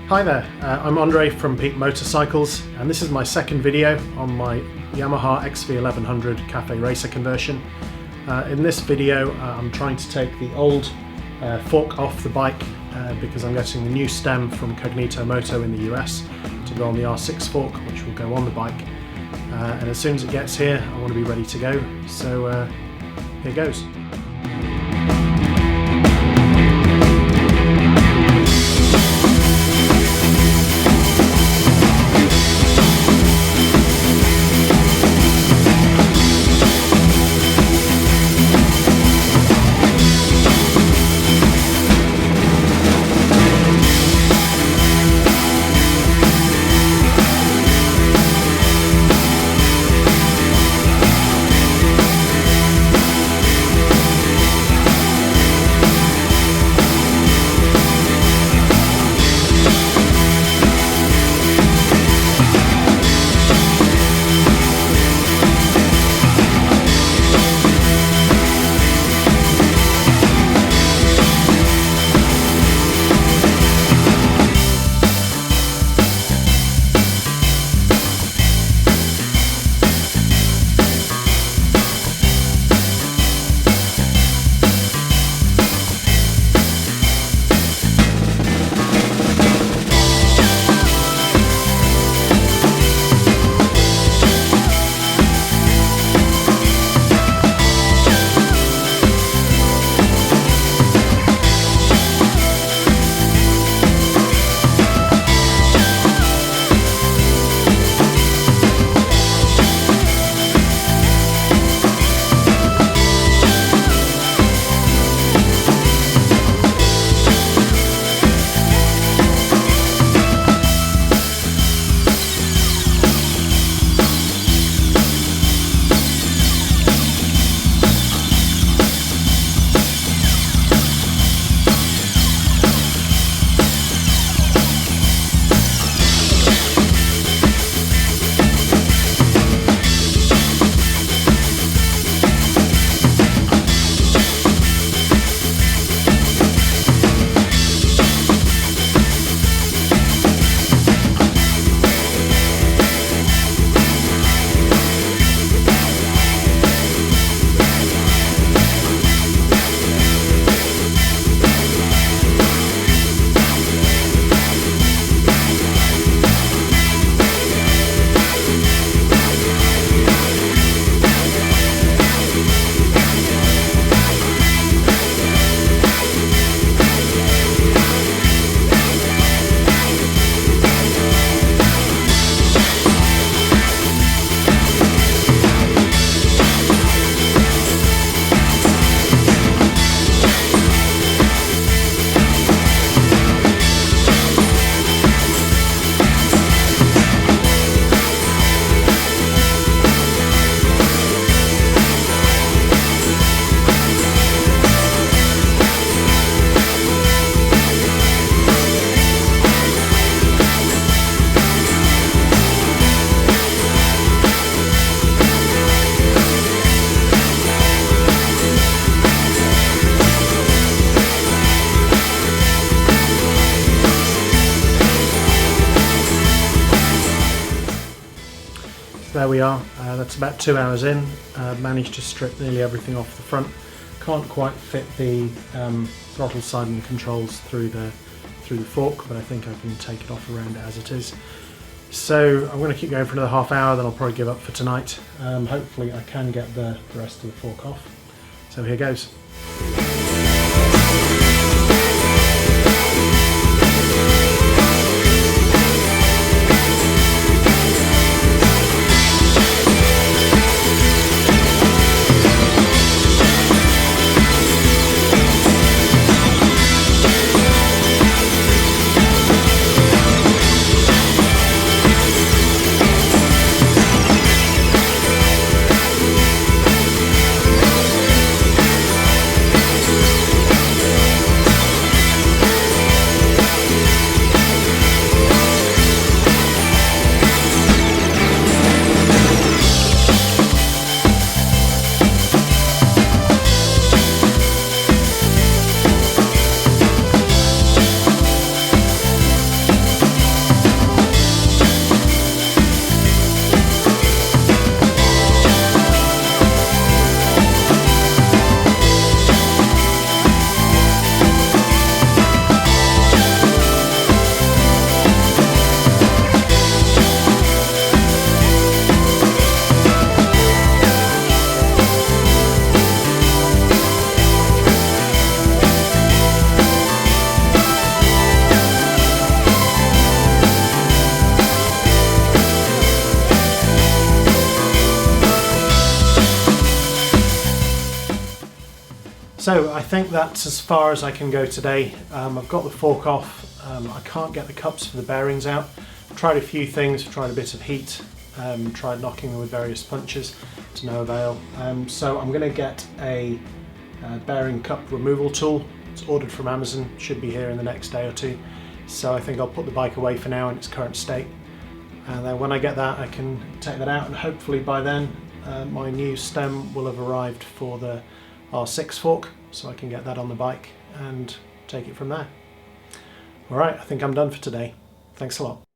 Hi there, I'm Andre from Peak Motorcycles, and this is my second video on my Yamaha XV1100 Cafe Racer conversion. In this video I'm trying to take the old fork off the bike because I'm getting the new stem from Cognito Moto in the US to go on the R6 fork, which will go on the bike. And as soon as it gets here I want to be ready to go, so here goes. There we are, that's about 2 hours in. Managed to strip nearly everything off the front. Can't quite fit the throttle side and the controls through the fork, but I think I can take it off around it as it is. So I'm going to keep going for another half hour, then I'll probably give up for tonight. Hopefully I can get the rest of the fork off. So here goes. So I think that's as far as I can go today. I've got the fork off. I can't get the cups for the bearings out. Tried a few things, tried a bit of heat, tried knocking them with various punches to no avail. So I'm going to get a bearing cup removal tool. It's ordered from Amazon, should be here in the next day or two. So I think I'll put the bike away for now in its current state. And then when I get that, I can take that out, and hopefully by then my new stem will have arrived for the R6 fork, so I can get that on the bike and take it from there. Alright, I think I'm done for today. Thanks a lot.